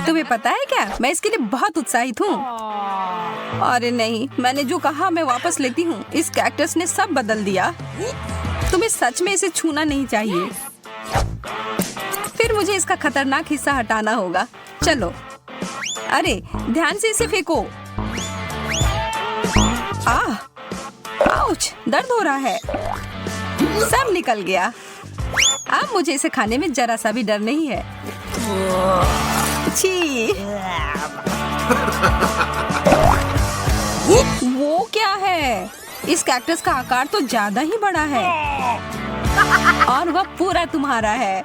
तुम्हें पता है क्या, मैं इसके लिए बहुत उत्साहित हूँ। अरे नहीं, मैंने जो कहा मैं वापस लेती हूँ। इस कैक्टस ने सब बदल दिया। तुम्हें सच में इसे छूना नहीं चाहिए। फिर मुझे इसका खतरनाक हिस्सा हटाना होगा। चलो। अरे ध्यान से इसे फेंको। आउच, दर्द हो रहा है। सब निकल गया। अब मुझे इसे खाने में जरा सा भी डर नहीं है। छी। वो क्या है? इस कैक्टस का आकार तो ज्यादा ही बड़ा है और वह पूरा तुम्हारा है।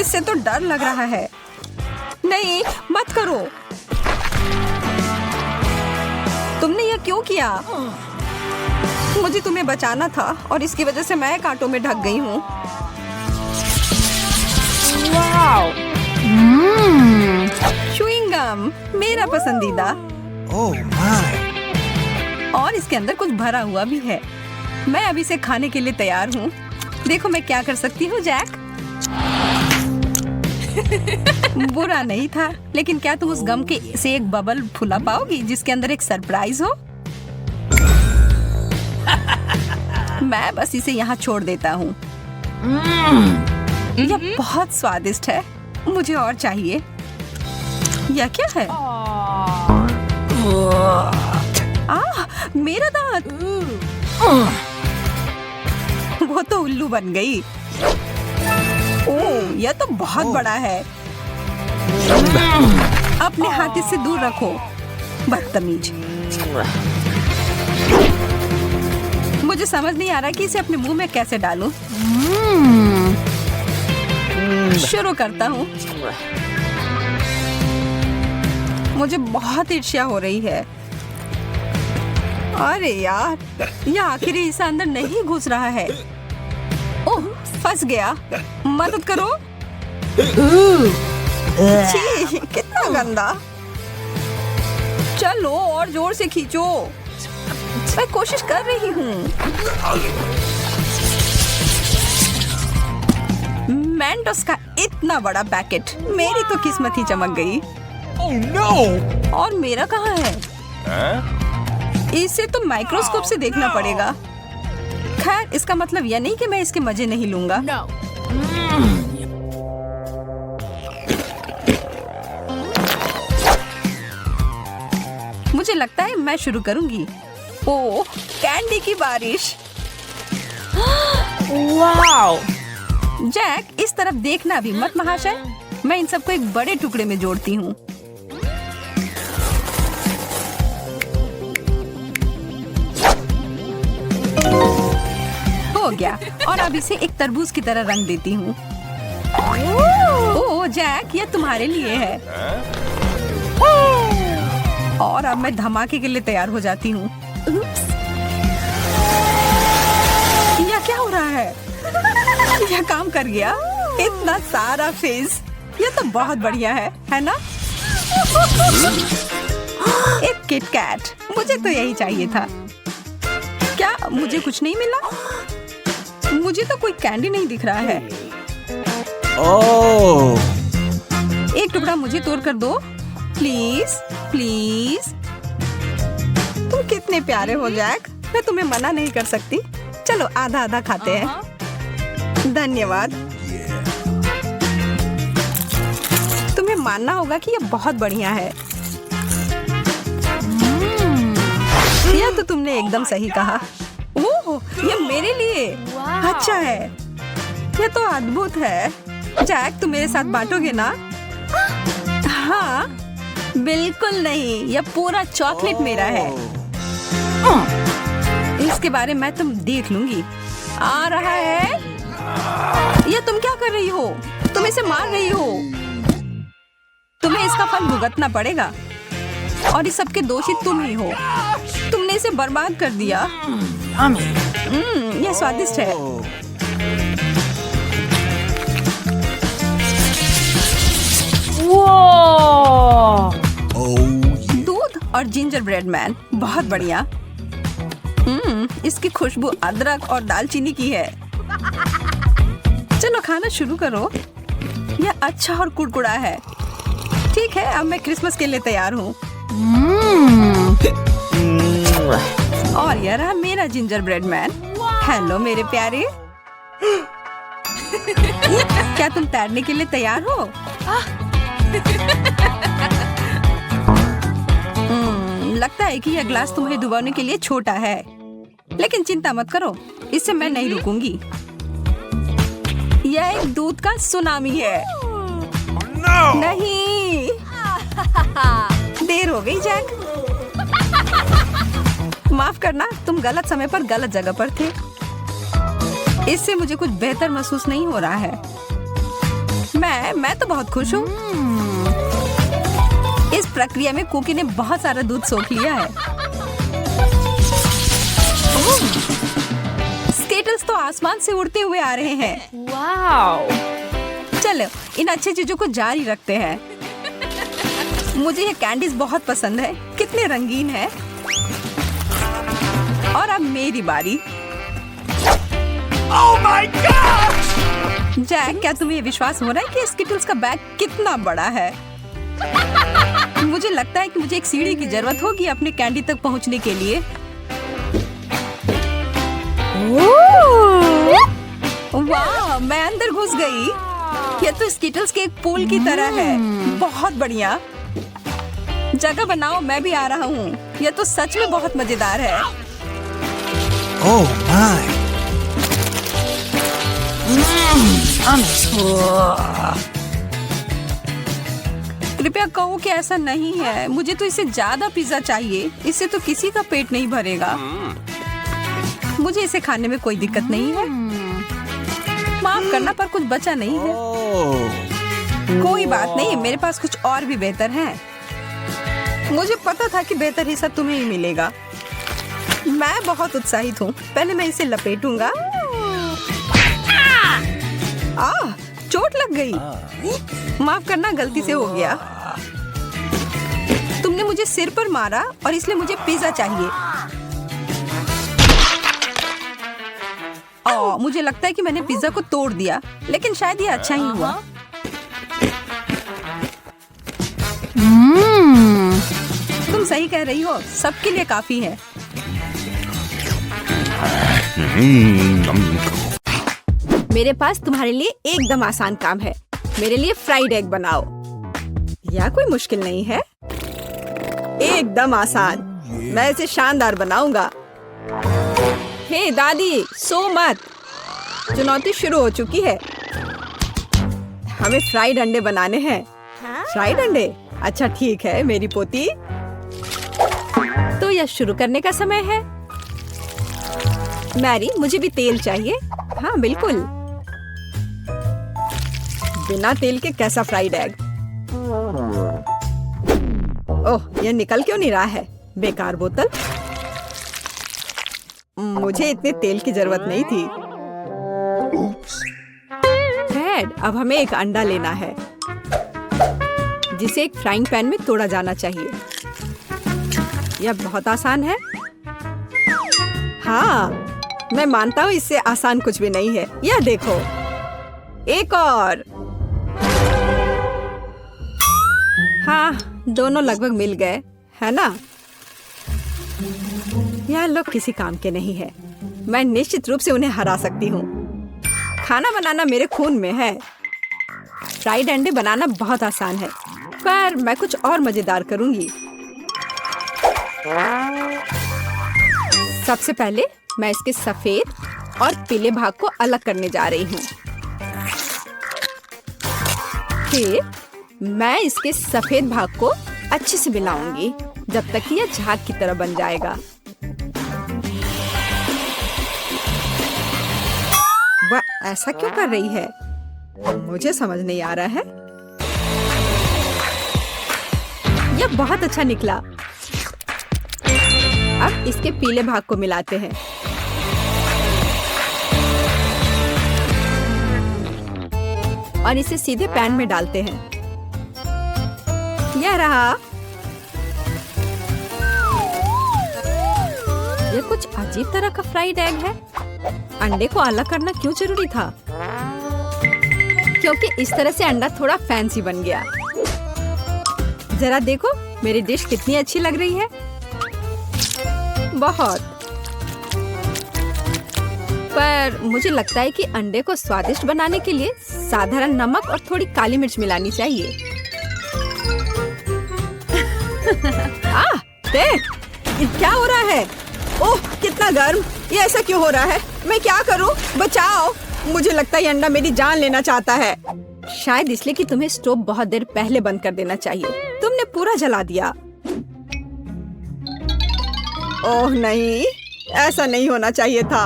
इससे तो डर लग रहा है। नहीं, मत करो। तुमने यह क्यों किया? मुझे तुम्हें बचाना था और इसकी वजह से मैं कांटों में ढक गई हूँ। च्युइंग गम, मेरा पसंदीदा। और इसके अंदर कुछ भरा हुआ भी है। मैं अभी इसे खाने के लिए तैयार हूँ। देखो मैं क्या कर सकती हूँ, जैक। बुरा नहीं था, लेकिन क्या तुम उस गम के से एक बबल फुला पाओगी जिसके अंदर एक सरप्राइज हो? मैं बस इसे यहाँ छोड़ देता हूँ। यह बहुत स्वादिष्ट है। मुझे और चाहिए। यह क्या है? मेरा दांत। वो तो उल्लू बन गई। ओह, यह तो बहुत बड़ा है। अपने हाथ इससे दूर रखो, बदतमीज। मुझे समझ नहीं आ रहा कि इसे अपने मुंह में कैसे डालूं। शुरू करता हूँ। मुझे बहुत ईर्ष्या हो रही है। अरे यार, यह आखिरी हिस्सा अंदर नहीं घुस रहा है। ओह, फंस गया। मदद करो। छी, कितना गंदा। चलो और जोर से खींचो। मैं कोशिश कर रही हूँ। मेंटोस का इतना बड़ा पैकेट। मेरी तो किस्मत ही चमक गई। Oh no! और मेरा कहाँ है? इसे तो माइक्रोस्कोप से देखना पड़ेगा। खैर, इसका मतलब यह नहीं कि मैं इसके मजे नहीं लूंगा। मुझे लगता है मैं शुरू करूंगी। ओह, कैंडी की बारिश। वाओ! जैक, इस तरफ देखना भी मत महाशय। मैं इन सबको एक बड़े टुकड़े में जोड़ती हूँ। हो गया। और अब इसे एक तरबूज की तरह रंग देती हूँ। ओह जैक, यह तुम्हारे लिए है। और अब मैं धमाके के लिए तैयार हो जाती हूँ। यह क्या हो रहा है? यह काम कर गया। इतना सारा फेस। यह तो बहुत बढ़िया है ना? एक किट कैट। मुझे तो यही चाहिए था। क्या मुझे कुछ नहीं मिला? मुझे तो कोई कैंडी नहीं दिख रहा है। Oh! एक टुकड़ा मुझे तोड़ कर दो, प्लीज प्लीज। तुम कितने प्यारे हो जैक। मैं तुम्हें मना नहीं कर सकती। चलो आधा आधा खाते हैं। धन्यवाद। तुम्हें मानना होगा कि यह बहुत बढ़िया है। यह तो तुमने एकदम सही कहा। ओह, यह मेरे लिए अच्छा है। यह तो अद्भुत है। जैक, तुम मेरे साथ बांटोगे ना? हाँ, बिल्कुल नहीं। यह पूरा चॉकलेट मेरा है। इसके बारे में तुम देख लूंगी। आ रहा है। यह तुम क्या कर रही हो? तुम इसे मार रही हो। तुम्हें इसका फल भुगतना पड़ेगा। और इस सब के दोषी तुम ही हो। तुमने इसे बर्बाद कर दिया। यह स्वादिष्ट है। दूध और जिंजर ब्रेड मैन, बहुत बढ़िया। इसकी खुशबू अदरक और दालचीनी की है। चलो खाना शुरू करो। यह अच्छा और कुड़कुड़ा है। ठीक है, अब मैं क्रिसमस के लिए तैयार हूँ। और यह रहा मेरा जिंजर ब्रेड मैन। हेलो मेरे प्यारे। क्या तुम तैरने के लिए तैयार हो? लगता है कि यह ग्लास तुम्हें डुबाने के लिए छोटा है, लेकिन चिंता मत करो, इससे मैं नहीं रुकूंगी। यह एक दूध का सुनामी है। No! नहीं। देर हो गई जैक। माफ करना, तुम गलत समय पर गलत जगह पर थे। इससे मुझे कुछ बेहतर महसूस नहीं हो रहा है। मैं तो बहुत खुश हूँ। इस प्रक्रिया में कुकी ने बहुत सारा दूध सोख लिया है। स्केटल्स तो आसमान से उड़ते हुए आ रहे हैं। वाओ! चलो इन अच्छी चीजों को जारी रखते हैं। मुझे ये कैंडीज बहुत पसंद है, कितने रंगीन है। और अब मेरी बारी। Oh my gosh! जैक, क्या तुम्हें विश्वास हो रहा है कि स्किटल्स का बैग कितना बड़ा है? मुझे लगता है कि मुझे एक सीढ़ी की जरूरत होगी अपने कैंडी तक पहुंचने के लिए। वाह, मैं अंदर घुस गई। यह तो स्किटल्स के एक पूल की तरह है। बहुत बढ़िया। जगह बनाओ, मैं भी आ रहा हूँ। यह तो सच में बहुत मजेदार है। Oh my! कृपया कहो कि ऐसा नहीं है। मुझे तो इससे ज्यादा पिज्जा चाहिए। इससे तो किसी का पेट नहीं भरेगा। मुझे इसे खाने में कोई दिक्कत नहीं है। माफ करना, पर कुछ बचा नहीं है। Oh! कोई बात नहीं, मेरे पास कुछ और भी बेहतर है। मुझे पता था कि बेहतर हिस्सा तुम्हें ही मिलेगा। मैं बहुत उत्साहित हूँ। पहले मैं इसे लपेटूंगा। चोट लग गई। माफ करना, गलती से हो गया। तुमने मुझे सिर पर मारा और इसलिए मुझे पिज्जा चाहिए। मुझे लगता है कि मैंने पिज्जा को तोड़ दिया, लेकिन शायद ये अच्छा ही हुआ। तुम सही कह रही हो, सबके लिए काफी है। मेरे पास तुम्हारे लिए एकदम आसान काम है। मेरे लिए फ्राइड एग बनाओ। यह कोई मुश्किल नहीं है, एकदम आसान। मैं इसे शानदार बनाऊंगा। हे दादी, सो मत। चुनौती शुरू हो चुकी है। हमें फ्राइड अंडे बनाने हैं। फ्राइड अंडे? अच्छा ठीक है मेरी पोती। तो यह शुरू करने का समय है। मैरी, मुझे भी तेल चाहिए। हाँ बिल्कुल। बिना तेल के कैसा फ्राइड एग? ओह, यह निकल क्यों नहीं रहा है? बेकार बोतल। मुझे इतने तेल की जरूरत नहीं थी। फ्रेड, अब हमें एक अंडा लेना है, जिसे एक फ्राइंग पैन में तोड़ा जाना चाहिए। यह बहुत आसान है। हाँ, मैं मानता हूँ इससे आसान कुछ भी नहीं है। यह देखो, एक और। हाँ, दोनों लगभग मिल गए, है ना? यह लोग किसी काम के नहीं है। मैं निश्चित रूप से उन्हें हरा सकती हूँ। खाना बनाना मेरे खून में है। फ्राइड अंडे बनाना बहुत आसान है, पर मैं कुछ और मजेदार करूंगी। सबसे पहले मैं इसके सफेद और पीले भाग को अलग करने जा रही हूँ। फिर मैं इसके सफेद भाग को अच्छे से मिलाऊंगी जब तक कि यह झाग की तरह बन जाएगा। वह ऐसा क्यों कर रही है? मुझे समझ नहीं आ रहा है। यह बहुत अच्छा निकला। अब इसके पीले भाग को मिलाते हैं। और इसे सीधे पैन में डालते हैं। यह रहा। यह कुछ अजीब तरह का फ्राइड एग है। अंडे को अलग करना क्यों जरूरी था? क्योंकि इस तरह से अंडा थोड़ा फैंसी बन गया। जरा देखो मेरी डिश कितनी अच्छी लग रही है। बहुत। पर मुझे लगता है कि अंडे को स्वादिष्ट बनाने के लिए साधारण नमक और थोड़ी काली मिर्च मिलानी चाहिए। देख, ये क्या हो रहा है? ओह, कितना गर्म! ये ऐसा क्यों हो रहा है? मैं क्या करूं? बचाओ! मुझे लगता है ये अंडा मेरी जान लेना चाहता है। शायद इसलिए कि तुम्हें स्टोव बहुत देर पहले बंद कर देना चाहिए। तुमने पूरा जला दिया। ओह नहीं, ऐसा नहीं होना चाहिए था।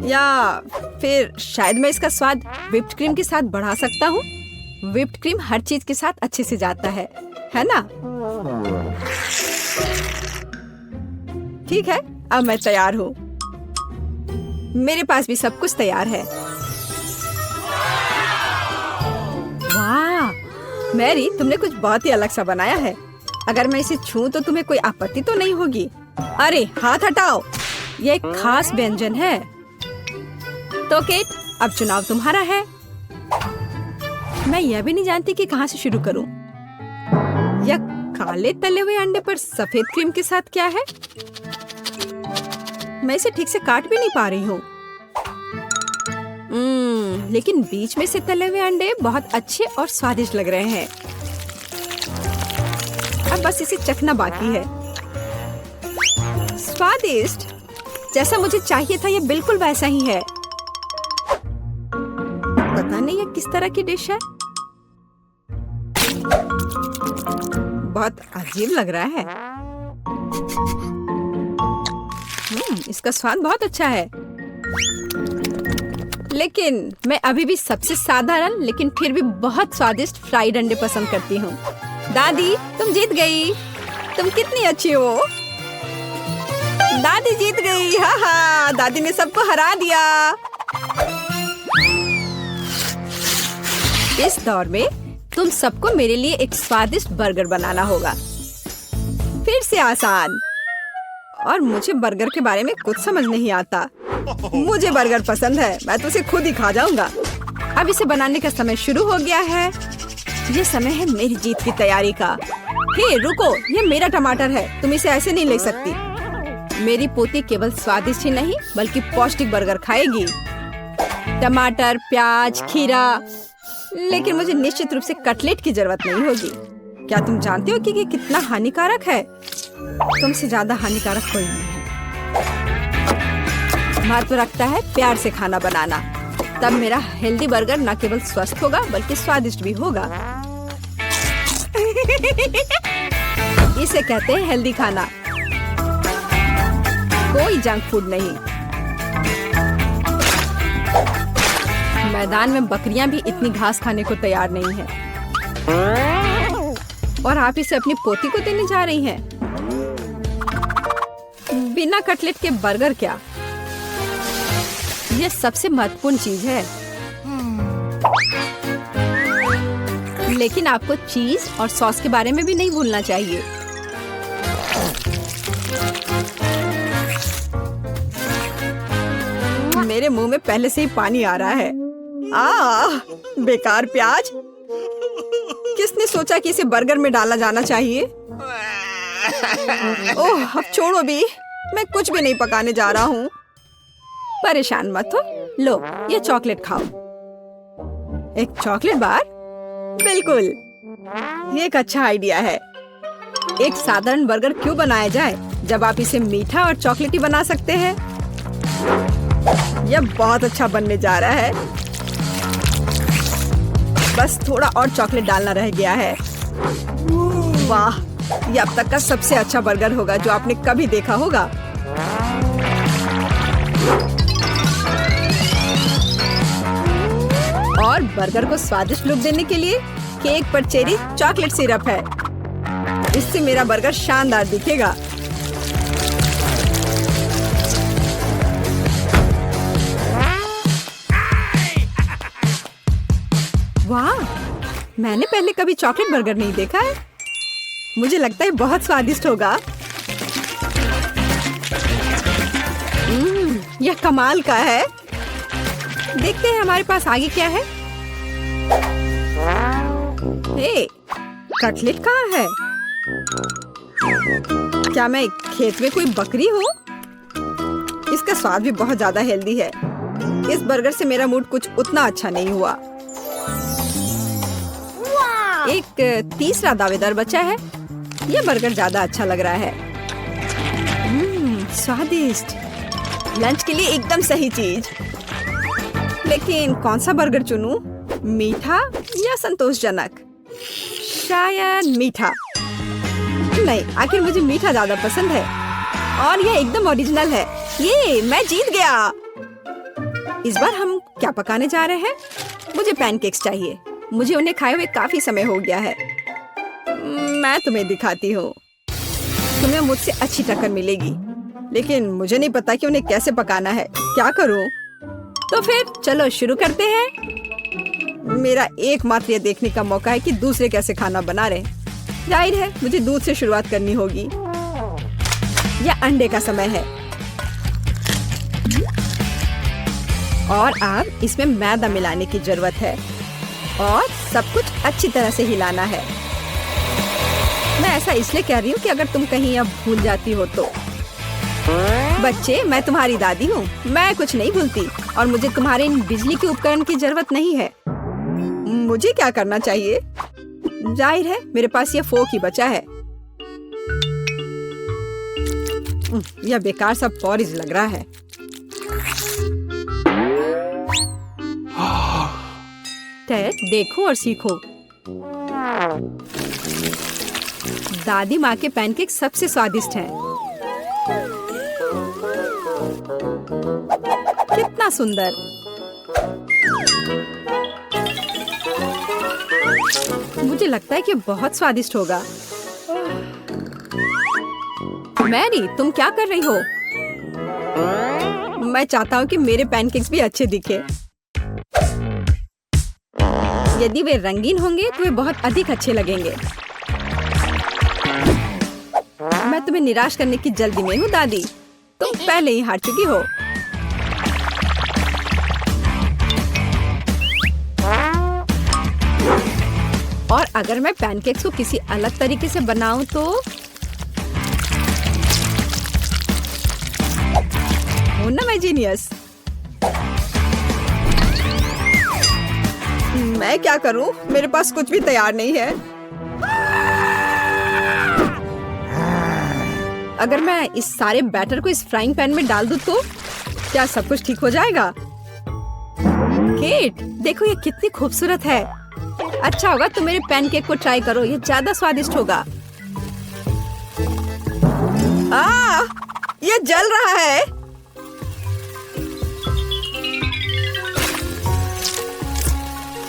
या फिर शायद मैं इसका स्वाद व्हिप्ड क्रीम के साथ बढ़ा सकता हूँ। व्हिप्ड क्रीम हर चीज के साथ अच्छे से जाता है ना? ठीक है, अब मैं तैयार हूँ। मेरे पास भी सब कुछ तैयार है। वाह, मैरी, तुमने कुछ बहुत ही अलग सा बनाया है। अगर मैं इसे छूं तो तुम्हें कोई आपत्ति तो नहीं होगी? अरे हाथ हटाओ, ये एक खास व्यंजन है। तो केट, अब चुनाव तुम्हारा है। मैं यह भी नहीं जानती कि कहाँ से शुरू करूं। यह काले तले हुए अंडे पर सफेद क्रीम के साथ क्या है? मैं इसे ठीक से काट भी नहीं पा रही हूँ। लेकिन बीच में से तले हुए अंडे बहुत अच्छे और स्वादिष्ट लग रहे हैं। अब बस इसे चखना बाकी है। स्वादिष्ट, जैसा मुझे चाहिए था, यह बिल्कुल वैसा ही है। पता नहीं यह किस तरह की डिश है। बहुत अजीब लग रहा है। इसका स्वाद बहुत अच्छा है। लेकिन मैं अभी भी सबसे साधारण लेकिन फिर भी बहुत स्वादिष्ट फ्राइड अंडे पसंद करती हूँ। दादी, तुम जीत गई। तुम कितनी अच्छी हो। दादी जीत गई। हाँ हाँ, दादी ने सबको हरा दिया। इस दौर में तुम सबको मेरे लिए एक स्वादिष्ट बर्गर बनाना होगा। फिर से आसान। और मुझे बर्गर के बारे में कुछ समझ नहीं आता। मुझे बर्गर पसंद है, मैं तो उसे खुद ही खा जाऊंगा। अब इसे बनाने का समय शुरू हो गया है। ये समय है मेरी जीत की तैयारी का। हे रुको, ये मेरा टमाटर है, तुम इसे ऐसे नहीं ले सकती। मेरी पोती केवल स्वादिष्ट ही नहीं बल्कि पौष्टिक बर्गर खाएगी। टमाटर, प्याज, खीरा। लेकिन मुझे निश्चित रूप से कटलेट की जरूरत नहीं होगी। क्या तुम जानते हो कि ये कितना हानिकारक है? तुमसे ज्यादा हानिकारक कोई नहीं है। महत्व रखता है प्यार से खाना बनाना। तब मेरा हेल्दी बर्गर न केवल स्वस्थ होगा बल्कि स्वादिष्ट भी होगा। इसे कहते हैं हेल्दी खाना, कोई जंक फूड नहीं। मैदान में बकरियां भी इतनी घास खाने को तैयार नहीं है। और आप इसे अपनी पोती को देने जा रही हैं। बिना कटलेट के बर्गर क्या? यह सबसे महत्वपूर्ण चीज है। लेकिन आपको चीज और सॉस के बारे में भी नहीं भूलना चाहिए। मेरे मुंह में पहले से ही पानी आ रहा है। बेकार प्याज। किसने सोचा कि इसे बर्गर में डाला जाना चाहिए? ओह, अब छोड़ो भी, मैं कुछ भी नहीं पकाने जा रहा हूँ। परेशान मत हो। लो, ये चॉकलेट खाओ। एक चॉकलेट बार? बिल्कुल, ये एक अच्छा आइडिया है। एक साधारण बर्गर क्यों बनाया जाए जब आप इसे मीठा और चॉकलेटी बना सकते हैं? यह बहुत अच्छा बनने जा रहा है। बस थोड़ा और चॉकलेट डालना रह गया है। वाह, यह अब तक का सबसे अच्छा बर्गर होगा जो आपने कभी देखा होगा। और बर्गर को स्वादिष्ट लुक देने के लिए केक पर चेरी चॉकलेट सिरप है। इससे मेरा बर्गर शानदार दिखेगा। वाह, मैंने पहले कभी चॉकलेट बर्गर नहीं देखा है। मुझे लगता है बहुत स्वादिष्ट होगा। यह कमाल का है। देखते हैं हमारे पास आगे क्या है। हे, कटलेट कहाँ है? क्या मैं खेत में कोई बकरी हूँ? इसका स्वाद भी बहुत ज्यादा हेल्दी है। इस बर्गर से मेरा मूड कुछ उतना अच्छा नहीं हुआ। एक तीसरा दावेदार बचा है। यह बर्गर ज्यादा अच्छा लग रहा है। स्वादिष्ट। लंच के लिए एकदम सही चीज। लेकिन कौन सा बर्गर चुनूं? मीठा या संतोषजनक? शायद मीठा। नहीं, आखिर मुझे मीठा ज्यादा पसंद है और यह एकदम ओरिजिनल है। ये मैं जीत गया। इस बार हम क्या पकाने जा रहे हैं? मुझे पैनकेक्स चाहिए। मुझे उन्हें खाए हुए काफी समय हो गया है। मैं तुम्हें दिखाती हूँ। तुम्हें मुझसे अच्छी टक्कर मिलेगी, लेकिन मुझे नहीं पता कि उन्हें कैसे पकाना है। क्या करूँ? तो फिर चलो शुरू करते हैं। मेरा एकमात्र ये देखने का मौका है कि दूसरे कैसे खाना बना रहे। जाहिर है मुझे दूध से शुरुआत करनी होगी। यह अंडे का समय है और अब इसमें मैदा मिलाने की जरूरत है और सब कुछ अच्छी तरह से हिलाना है। मैं ऐसा इसलिए कह रही हूँ कि अगर तुम कहीं अब भूल जाती हो तो। बच्चे, मैं तुम्हारी दादी हूँ। मैं कुछ नहीं भूलती और मुझे तुम्हारे इन बिजली के उपकरण की जरूरत नहीं है। मुझे क्या करना चाहिए? जाहिर है मेरे पास ये फोक ही बचा है। यह बेकार सा पॉरिज लग रहा है। टेड, देखो और सीखो। दादी माँ के पैनकेक सबसे स्वादिष्ट हैं। कितना सुंदर। मुझे लगता है कि बहुत स्वादिष्ट होगा। मैरी, तुम क्या कर रही हो? मैं चाहता हूँ कि मेरे पैनकेक्स भी अच्छे दिखे। यदि वे रंगीन होंगे तो वे बहुत अधिक अच्छे लगेंगे। मैं तुम्हें निराश करने की जल्दी में हूँ दादी। तुम पहले ही हार चुकी हो। और अगर मैं पैनकेक्स को किसी अलग तरीके से बनाऊं तो हो ना मैं जीनियस। मैं क्या करूं? मेरे पास कुछ भी तैयार नहीं है। अगर मैं इस सारे बैटर को इस फ्राइंग पैन में डाल दूं तो क्या सब कुछ ठीक हो जाएगा? केट, देखो ये कितनी खूबसूरत है। अच्छा होगा तुम मेरे पैनकेक को ट्राई करो। ये ज्यादा स्वादिष्ट होगा। ये जल रहा है।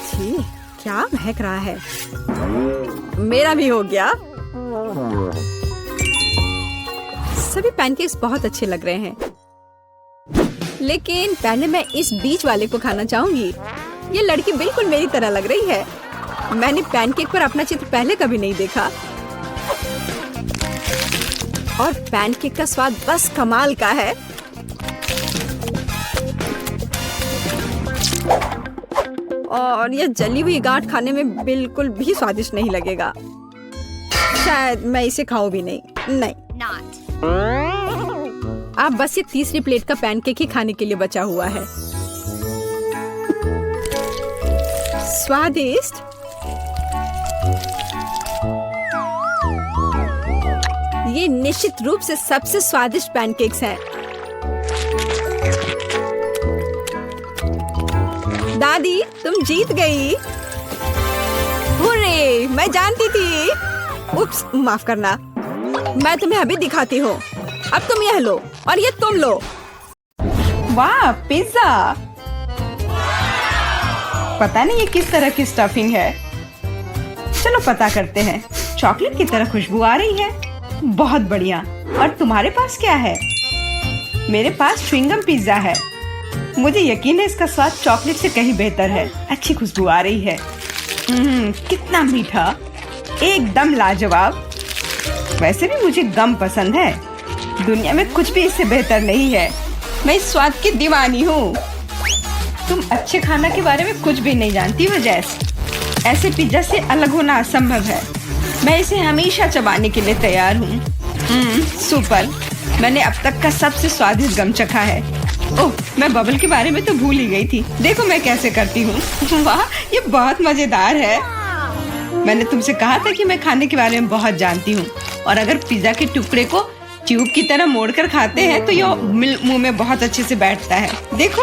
छी, क्या महक रहा है। मेरा भी हो गया। सभी पैनकेक्स बहुत अच्छे लग रहे हैं, लेकिन पहले मैं इस बीच वाले को खाना चाहूंगी। ये लड़की बिल्कुल मेरी तरह लग रही है। मैंने पैनकेक पर अपना चित्र पहले कभी नहीं देखा और पैनकेक का स्वाद बस कमाल का है। और यह जली हुई गांठ खाने में बिल्कुल भी स्वादिष्ट नहीं लगेगा। शायद मैं इसे खाऊं भी नहीं। अब बस ये तीसरी प्लेट का पैनकेक ही खाने के लिए बचा हुआ है। स्वादिष्ट। ये निश्चित रूप से सबसे स्वादिष्ट पैनकेक्स हैं। दादी, तुम जीत गई। हुर्रे, मैं जानती थी। उप्स, माफ करना। मैं तुम्हें अभी दिखाती हूँ। अब तुम यह लो और ये तुम लो। वाह, पिज्जा। पता नहीं ये किस तरह की स्टफिंग है। चलो पता करते हैं। चॉकलेट की तरह खुशबू आ रही है। बहुत बढ़िया। और तुम्हारे पास क्या है? मेरे पास च्युइंगम पिज्जा है। मुझे यकीन है इसका स्वाद चॉकलेट से कहीं बेहतर है। अच्छी खुशबू आ रही है। कितना मीठा, एकदम लाजवाब। वैसे भी मुझे गम पसंद है। दुनिया में कुछ भी इससे बेहतर नहीं है। मैं इस स्वाद की दीवानी हूँ। तुम अच्छे खाना के बारे में कुछ भी नहीं जानती हो जैस। ऐसे पिज्जा से अलग होना असंभव है। मैं इसे हमेशा चबाने के लिए तैयार हूँ। सुपर। मैंने अब तक का सबसे स्वादिष्ट गम चखा है। ओह, मैं बबल के बारे में तो भूल ही गई थी। देखो मैं कैसे करती हूँ। वाह, ये बहुत मजेदार है। मैंने तुमसे कहा था कि मैं खाने के बारे में बहुत जानती हूँ, और अगर पिज्जा के टुकड़े को ट्यूब की तरह मोड़कर खाते हैं तो ये मुंह में बहुत अच्छे से बैठता है। देखो।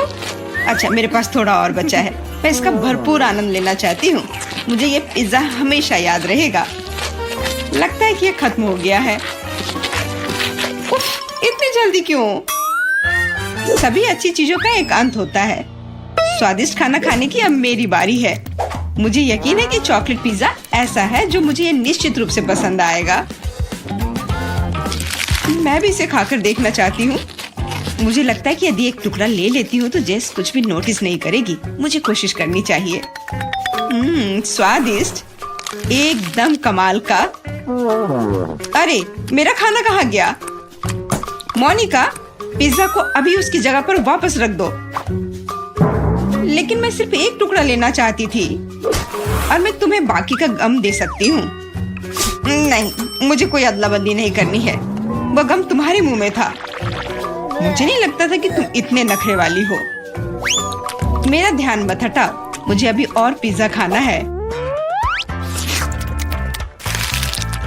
अच्छा, मेरे पास थोड़ा और बचा है। मैं इसका भरपूर आनंद लेना चाहती हूँ। मुझे ये पिज्जा हमेशा याद रहेगा। लगता है कि ये खत्म हो गया है। उफ, इतनी जल्दी क्यों? सभी अच्छी चीजों का एक अंत होता है। स्वादिष्ट खाना खाने की अब मेरी बारी है। मुझे यकीन है कि चॉकलेट पिज्जा ऐसा है जो मुझे निश्चित रूप से पसंद आएगा। मैं भी इसे खाकर देखना चाहती हूँ। मुझे लगता है कि यदि एक टुकड़ा ले लेती हूँ तो जेस कुछ भी नोटिस नहीं करेगी। मुझे कोशिश करनी चाहिए। स्वादिष्ट, एकदम कमाल का। अरे, मेरा खाना कहाँ गया? मोनिका, पिज्जा को अभी उसकी जगह पर वापस रख दो। लेकिन मैं सिर्फ एक टुकड़ा लेना चाहती थी, और मैं तुम्हें बाकी का गम दे सकती हूँ। नहीं, मुझे कोई अदला बदली नहीं करनी है। वो गम तुम्हारे मुंह में था। मुझे नहीं लगता था कि तुम इतने नखरे वाली हो। मेरा ध्यान मत हटाओ, मुझे अभी और पिज्जा खाना है।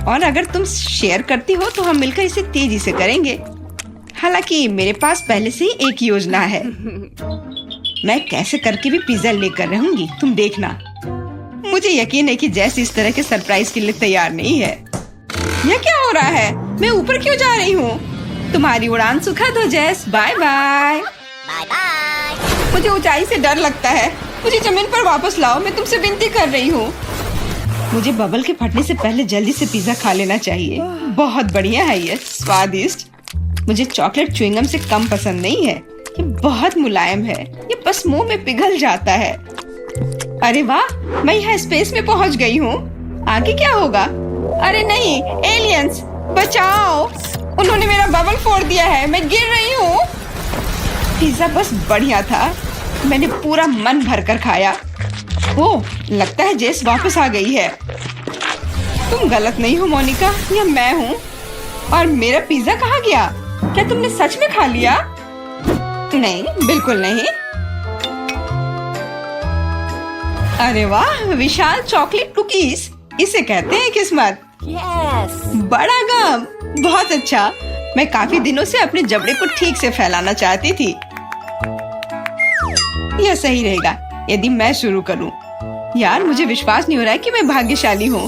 और अगर तुम शेयर करती हो तो हम मिलकर इसे तेजी से करेंगे। हालांकि मेरे पास पहले से ही एक योजना है। मैं कैसे करके भी पिज्जा लेकर रहूंगी, तुम देखना। मुझे यकीन है कि जैस इस तरह के सरप्राइज के लिए तैयार नहीं है। यह क्या हो रहा है? मैं ऊपर क्यों जा रही हूँ? तुम्हारी उड़ान सुखद हो जैस। Bye bye. मुझे ऊंचाई से डर लगता है। मुझे जमीन पर वापस लाओ, मैं तुमसे विनती कर रही हूँ। मुझे बबल के फटने से पहले जल्दी से पिज्जा खा लेना चाहिए। बहुत बढ़िया है ये, स्वादिष्ट। मुझे चॉकलेट च्युइंगम से कम पसंद नहीं है। ये बहुत मुलायम है, ये बस मुंह में पिघल जाता है। अरे वाह, मैं यहाँ स्पेस में पहुँच गई हूँ। आगे क्या होगा? अरे नहीं, एलियंस बचाओ! उन्होंने मेरा बबल फोड़ दिया है, मैं गिर रही हूँ। पिज्जा बस बढ़िया था। मैंने पूरा मन भरकर खाया। ओह, लगता है जेस वापस आ गई है। तुम गलत नहीं हो मोनिका, यह मैं हूँ। और मेरा पिज्जा कहाँ गया? क्या तुमने सच में खा लिया? नहीं, बिल्कुल नहीं। अरे वाह, विशाल चॉकलेट कुकीज, इसे कहते हैं किस्मत। बड़ा गम, बहुत अच्छा। मैं काफी दिनों से अपने जबड़े को ठीक से फैलाना चाहती थी। यह सही रहेगा यदि मैं शुरू करूं। यार, मुझे विश्वास नहीं हो रहा है कि मैं भाग्यशाली हूँ।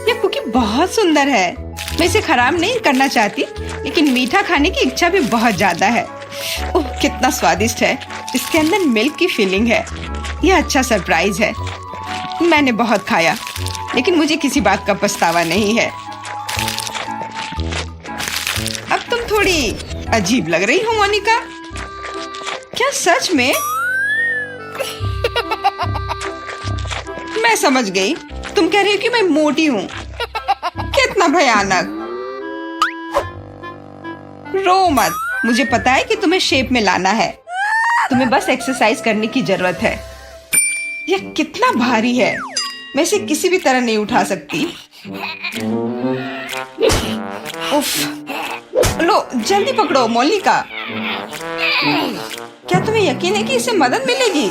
यह कुकी बहुत सुंदर है। मैं इसे खराब नहीं करना चाहती, लेकिन मीठा खाने की इच्छा भी बहुत ज्यादा है। ओह, कितना स्वादिष्ट है। इसके अंदर मिल्क की फीलिंग है। यह अच्छा सरप्राइज है। मैंने बहुत खाया, लेकिन मुझे किसी बात का पछतावा नहीं है। अब तुम थोड़ी अजीब लग रही हो मोनिका। क्या सच में? मैं समझ गई, तुम कह रही हो कि मैं मोटी हूँ। कितना भयानक। रो मत, मुझे पता है कि तुम्हें शेप में लाना है। तुम्हें बस एक्सरसाइज करने की जरूरत है। यह कितना भारी है, मैं इसे किसी भी तरह नहीं उठा सकती। उफ, लो जल्दी पकड़ो मोनिका। क्या तुम्हें यकीन है कि इससे मदद मिलेगी?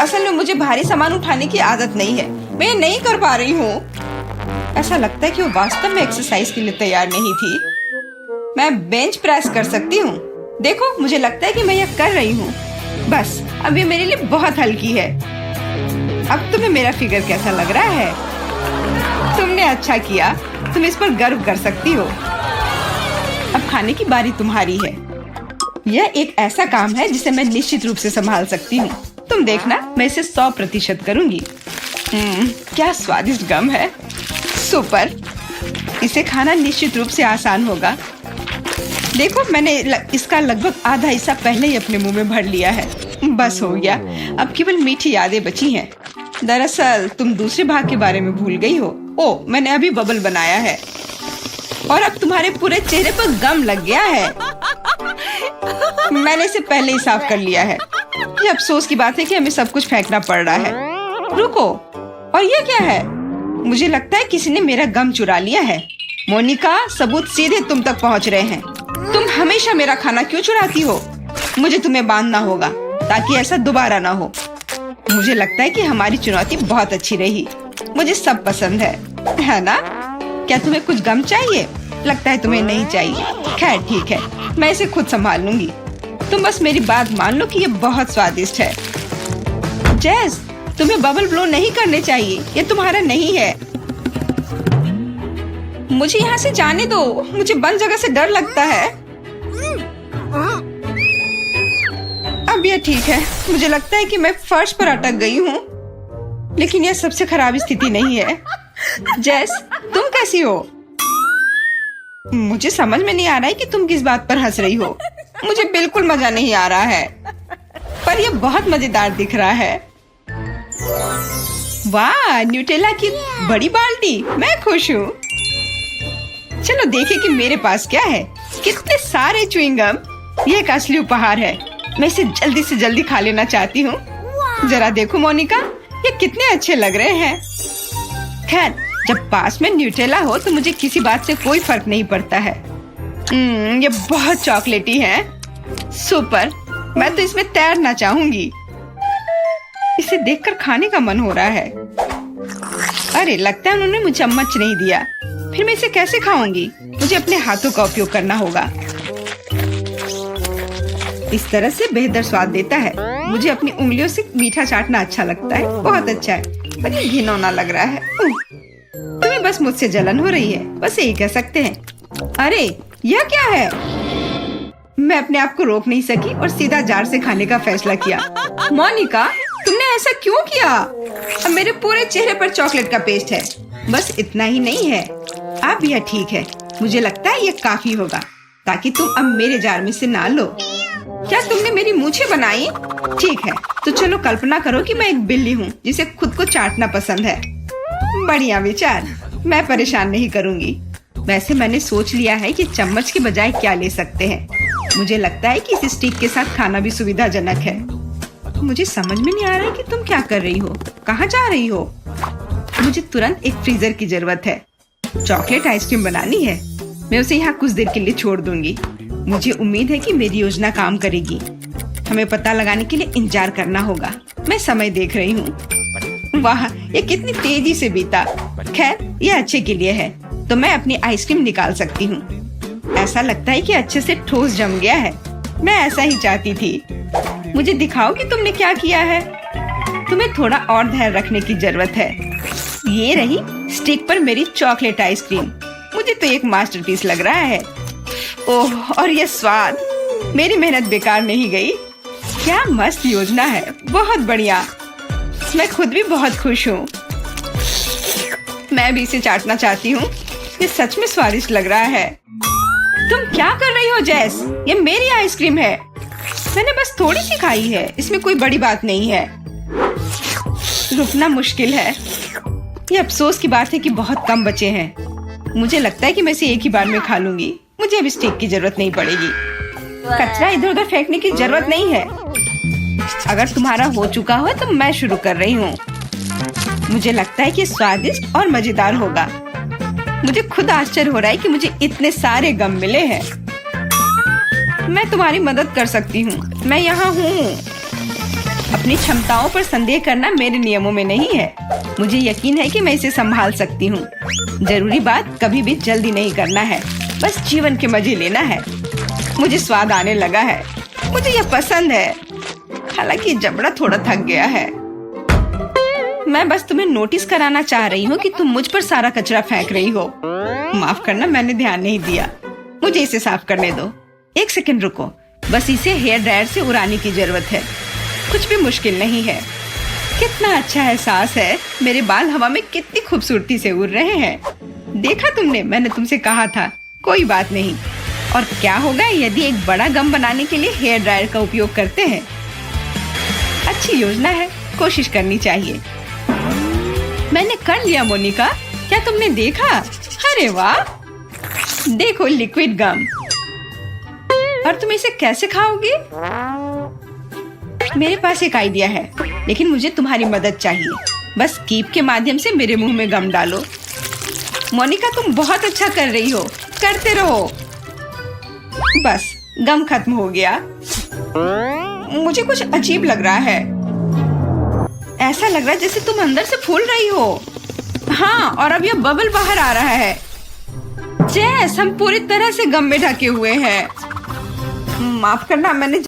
असल में मुझे भारी सामान उठाने की आदत नहीं है, मैं ये नहीं कर पा रही हूँ। ऐसा लगता है कि वो वास्तव में एक्सरसाइज के लिए तैयार नहीं थी। मैं बेंच प्रेस कर सकती हूँ। देखो, मुझे लगता है कि मैं यह कर रही हूँ। बस, अब ये मेरे लिए बहुत हल्की है। अब तुम्हें मेरा फिगर कैसा लग रहा है? तुमने अच्छा किया, तुम इस पर गर्व कर सकती हो। अब खाने की बारी तुम्हारी है। यह एक ऐसा काम है जिसे मैं निश्चित रूप से संभाल सकती हूँ। तुम देखना, मैं इसे 100% करूंगी। क्या स्वादिष्ट गम है। सुपर। इसे खाना निश्चित रूप से आसान होगा। देखो, मैंने इसका लगभग आधा हिस्सा पहले ही अपने मुंह में भर लिया है। बस हो गया, अब केवल मीठी यादें बची हैं। दरअसल तुम दूसरे भाग के बारे में भूल गई हो। ओह, मैंने अभी बबल बनाया है और अब तुम्हारे पूरे चेहरे पर गम लग गया है। मैंने इसे पहले ही साफ कर लिया है। ये अफसोस की बात है कि हमें सब कुछ फेंकना पड़ रहा है। रुको, और ये क्या है? मुझे लगता है किसी ने मेरा गम चुरा लिया है। मोनिका, सबूत सीधे तुम तक पहुंच रहे हैं। तुम हमेशा मेरा खाना क्यों चुराती हो? मुझे तुम्हें बांधना होगा ताकि ऐसा दोबारा ना हो। मुझे लगता है कि हमारी चुनौती बहुत अच्छी रही। मुझे सब पसंद है ना? क्या तुम्हें कुछ गम चाहिए? लगता है तुम्हें नहीं चाहिए। खैर ठीक है, मैं इसे खुद संभाल लूंगी। तुम बस मेरी बात मान लो कि ये बहुत स्वादिष्ट है। जेस, तुम्हें बबल ब्लो नहीं करने चाहिए, ये तुम्हारा नहीं है। मुझे यहाँ से जाने दो, मुझे बंद जगह से डर लगता है। अब ये ठीक है, मुझे लगता है कि मैं फर्श पर अटक गई हूँ, लेकिन यह सबसे खराब स्थिति नहीं है। जेस, तुम कैसी हो? मुझे समझ में नहीं आ रहा है कि तुम किस बात पर हंस रही हो। मुझे बिल्कुल मजा नहीं आ रहा है, पर यह बहुत मजेदार दिख रहा है। वाह, न्यूटेला की बड़ी बाल्टी, मैं खुश हूँ। चलो देखें कि मेरे पास क्या है। कितने सारे च्युइंगम, ये एक असली उपहार है। मैं इसे जल्दी से जल्दी खा लेना चाहती हूँ। जरा देखो मोनिका, ये कितने अच्छे लग रहे हैं। खैर, जब पास में न्यूटेला हो तो मुझे किसी बात से कोई फर्क नहीं पड़ता है। ये बहुत चॉकलेटी है। सुपर, मैं तो इसमें तैरना चाहूंगी। इसे देखकर खाने का मन हो रहा है। अरे, लगता है उन्होंने मुझे चम्मच नहीं दिया। फिर मैं इसे कैसे खाऊंगी? मुझे अपने हाथों का उपयोग करना होगा। इस तरह से बेहतर स्वाद देता है। मुझे अपनी उंगलियों से मीठा चाटना अच्छा लगता है। बहुत अच्छा है, पर ये घिनौना लग रहा है। तुम्हें बस मुझसे जलन हो रही है, बस यही कह सकते हैं। अरे, यह क्या है? मैं अपने आप को रोक नहीं सकी और सीधा जार से खाने का फैसला किया। मोनिका, तुमने ऐसा क्यों किया? अब मेरे पूरे चेहरे पर चॉकलेट का पेस्ट है। बस इतना ही नहीं है, अब यह ठीक है। मुझे लगता है यह काफी होगा ताकि तुम अब मेरे जार में से ना लो। क्या तुमने मेरी मूछें बनाई? ठीक है, तो चलो कल्पना करो कि मैं एक बिल्ली हूँ जिसे खुद को चाटना पसंद है। बढ़िया विचार, मैं परेशान नहीं करूँगी। वैसे मैंने सोच लिया है कि चम्मच के बजाय क्या ले सकते हैं। मुझे लगता है कि इस स्टिक के साथ खाना भी सुविधाजनक है। मुझे समझ में नहीं आ रहा है कि तुम क्या कर रही हो, कहाँ जा रही हो? मुझे तुरंत एक फ्रीजर की जरूरत है। चॉकलेट आइसक्रीम बनानी है। मैं उसे यहाँ कुछ देर के लिए छोड़ दूंगी। मुझे उम्मीद है कि मेरी योजना काम करेगी। हमें पता लगाने के लिए इंतजार करना होगा। मैं समय देख रही हूँ। वाह, ये कितनी तेजी से बीता। खैर, ये अच्छे के लिए है, तो मैं अपनी आइसक्रीम निकाल सकती हूँ। ऐसा लगता है कि अच्छे से ठोस जम गया है। मैं ऐसा ही चाहती थी। मुझे दिखाओ कि तुमने क्या किया है। तुम्हें थोड़ा और धैर्य रखने की जरूरत है। ये रही स्टिक पर मेरी चॉकलेट आइसक्रीम। मुझे तो एक मास्टरपीस लग रहा है। ओह, और ये स्वाद, मेरी मेहनत बेकार नहीं गई। क्या मस्त योजना है, बहुत बढ़िया। मैं खुद भी बहुत खुश हूँ। मैं भी इसे चाटना चाहती हूँ। ये सच में स्वादिष्ट लग रहा है। तुम क्या कर रही हो जेस? ये मेरी आइसक्रीम है। मैंने बस थोड़ी सी खाई है, इसमें कोई बड़ी बात नहीं है। रुकना मुश्किल है। ये अफसोस की बात है कि बहुत कम बचे हैं। मुझे लगता है कि मैं इसे एक ही बार में खा लूंगी। मुझे अब स्टिक की जरूरत नहीं पड़ेगी। कचरा इधर उधर फेंकने की जरूरत नहीं है। अगर तुम्हारा हो चुका हो तो मैं शुरू कर रही हूँ। मुझे लगता है कि स्वादिष्ट और मजेदार होगा। मुझे खुद आश्चर्य हो रहा है कि मुझे इतने सारे गम मिले हैं। मैं तुम्हारी मदद कर सकती हूँ, मैं यहाँ हूँ। अपनी क्षमताओं पर संदेह करना मेरे नियमों में नहीं है। मुझे यकीन है कि मैं इसे संभाल सकती हूँ। जरूरी बात कभी भी जल्दी नहीं करना है, बस जीवन के मजे लेना है। मुझे स्वाद आने लगा है। मुझे यह पसंद है, हालांकि जबड़ा थोड़ा थक गया है। मैं बस तुम्हें नोटिस कराना चाह रही हूँ कि तुम मुझ पर सारा कचरा फेंक रही हो। माफ करना, मैंने ध्यान नहीं दिया। मुझे इसे साफ करने दो। एक सेकंड रुको, बस इसे हेयर ड्रायर से उड़ाने की जरूरत है। कुछ भी मुश्किल नहीं है। कितना अच्छा एहसास है। मेरे बाल हवा में कितनी खूबसूरती से उड़ रहे हैं। देखा तुमने, मैंने तुमसे कहा था। कोई बात नहीं। और क्या होगा यदि एक बड़ा गम बनाने के लिए हेयर ड्रायर का उपयोग करते हैं? अच्छी योजना है, कोशिश करनी चाहिए। मैंने कर लिया मोनिका, क्या तुमने देखा? अरे वाह, देखो लिक्विड गम। और तुम इसे कैसे खाओगी? मेरे पास एक आइडिया है, लेकिन मुझे तुम्हारी मदद चाहिए। बस कीप के माध्यम से मेरे मुंह में गम डालो। मोनिका तुम बहुत अच्छा कर रही हो, करते रहो। बस गम खत्म हो गया। मुझे कुछ अजीब लग रहा है। ऐसा लग रहा है जैसे तुम अंदर से फूल रही हो। हाँ, और अब यह बबल बाहर आ रहा है। जैस हम पूरी तरह से गम में ढके हुए हैं। माफ करना, मैंने